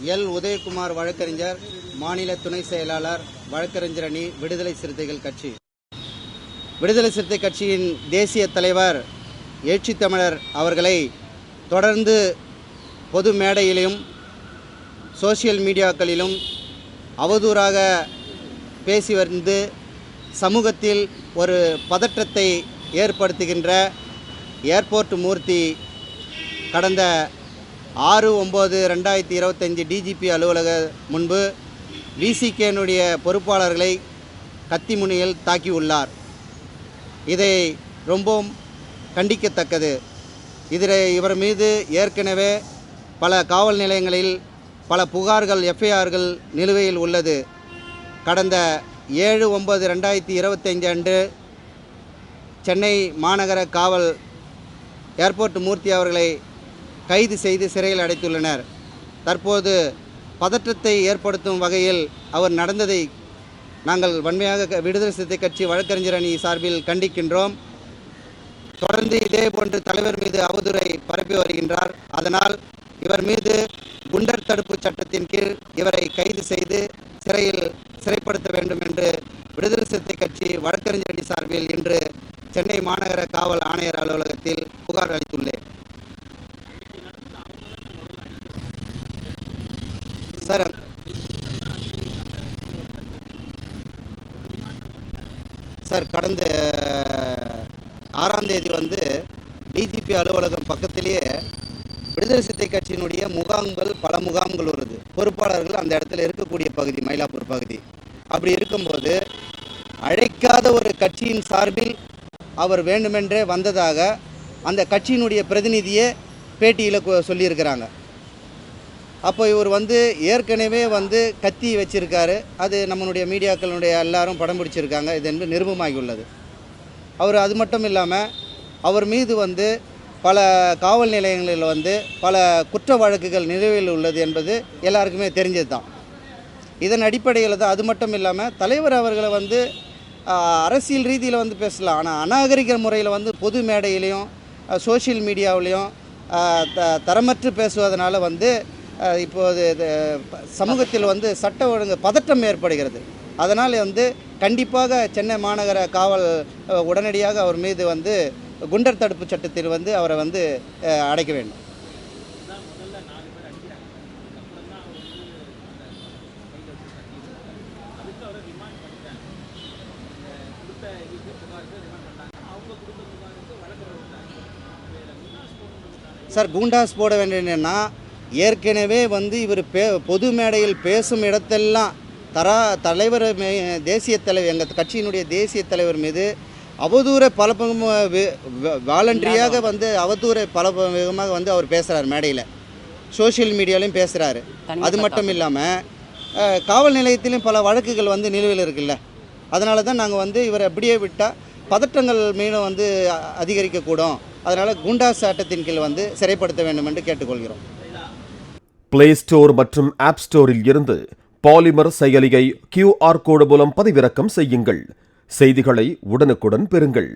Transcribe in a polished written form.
L. Udhayakumar வழக்கறிஞர், மாநில துணை செயலாளர், வழக்கறிஞர் அணி, விடுதலை சிறுத்தைகள் கட்சி. விடுதலை சிறுத்தை கட்சியின் தேசிய தலைவர் எழுச்சி தமிழர் அவர்களை தொடர்ந்து பொது மேடையிலும் சோசியல் மீடியாக்களிலும் அவதூறாக பேசி வந்து சமூகத்தில் ஒரு பதற்றத்தை ஏற்படுத்துகின்ற ஏர்போர்ட் மூர்த்தி கடந்த 6/9/2025 டிஜிபி அலுவலக முன்பு விசிகேனுடைய பொறுப்பாளர்களை கத்திமுனையில் தாக்கியுள்ளார். இதை ரொம்பவும் கண்டிக்கத்தக்கது. இவர் மீது ஏற்கனவே பல காவல் நிலையங்களில் பல புகார்கள், எஃப்ஐஆர்கள் நிலுவையில் உள்ளது. கடந்த 7/9/2025 அன்று சென்னை மாநகர காவல் ஏர்போர்ட் மூர்த்தி அவர்களை கைது செய்து சிறையில் அடைத்துள்ளனர். தற்போது பதற்றத்தை ஏற்படுத்தும் வகையில் அவர் நடந்ததை நாங்கள் வன்மையாக விடுதலை சிறுத்தை கட்சி வழக்கறிஞர் அணி சார்பில் கண்டிக்கின்றோம். தொடர்ந்து இதேபோன்று தலைவர் மீது அவதூறை பரப்பி வருகின்றார். அதனால் இவர் மீது குண்டர் தடுப்பு சட்டத்தின் கீழ் இவரை கைது செய்து சிறைப்படுத்த வேண்டும் என்று விடுதலை சிறுத்தை கட்சி வழக்கறிஞர் அணி சார்பில் இன்று சென்னை மாநகர காவல் ஆணையர் அலுவலகத்தில் புகார் அளித்துள்ளேன். சார் கடந்த 6ஆம் தேதி டிஜிபி அலுவலகம் பக்கத்திலேயே விடுதலை சிறுத்தை கட்சியினுடைய முகாம்கள், பல முகாம்கள் வருது. பொறுப்பாளர்கள் அந்த இடத்துல இருக்கக்கூடிய பகுதி மயிலாப்பூர் பகுதி. அப்படி இருக்கும்போது அழைக்காத ஒரு கட்சியின் சார்பில் அவர் வேண்டுமென்றே வந்ததாக அந்த கட்சியினுடைய பிரதிநிதியே பேட்டியில் சொல்லியிருக்கிறாங்க. அப்போ இவர் ஏற்கனவே கத்தி வச்சிருக்காரு. அது நம்மளுடைய மீடியாக்களுடைய எல்லாரும் படம் பிடிச்சிருக்காங்க. இது என்று நிரூபமாகியுள்ளது. அவர் அது மட்டும் இல்லாமல் அவர் மீது பல காவல் நிலையங்களில் பல குற்ற வழக்குகள் நிலுவையில் உள்ளது என்பது எல்லாருக்குமே தெரிஞ்சது தான். இதன் அடிப்படையில் தான். அது மட்டும் இல்லாமல் தலைவர் அவர்களை அரசியல் ரீதியில் பேசலாம். ஆனால் அநாகரிக முறையில் பொது மேடையிலையும் சோஷியல் மீடியாவிலையும் தரமற்று பேசுவதனால இப்போது சமூகத்தில் சட்ட ஒழுங்கு பதட்டம் ஏற்படுகிறது. அதனால் கண்டிப்பாக சென்னை மாநகர காவல் உடனடியாக அவர் மீது குண்டர் தடுப்பு சட்டத்தில் அவரை அடைக்க வேண்டும். சார் கூண்டாஸ் போட வேண்டியன்னா ஏற்கனவே இவர் பொது மேடையில் பேசும் இடத்தெல்லாம் தலைவர், தேசிய தலைவர், எங்கள் கட்சியினுடைய தேசிய தலைவர் மீது அவதூறை பல வாலண்டரியாக அவதூறை பல விதமாக அவர் பேசுகிறார். மேடையில் சோஷியல் மீடியாலையும் பேசுகிறாரு. அது மட்டும் இல்லாமல் காவல் நிலையத்திலையும் பல வழக்குகள் நிலுவையில் இருக்குல்ல. அதனால தான் நாங்கள் இவரை அப்படியே விட்டால் பதற்றங்கள் மீண்டும் அதிகரிக்கக்கூடும். அதனால் குண்டாஸ் சட்டத்தின் கீழ் சிறைப்படுத்த வேண்டும் என்று கேட்டுக்கொள்கிறோம். பிளே ஸ்டோர் மற்றும் ஆப் ஸ்டோரில் இருந்து பாலிமர் செயலியை QR கோடு மூலம் பதிவிறக்கம் செய்யுங்கள். செய்திகளை உடனுக்குடன் பெறுங்கள்.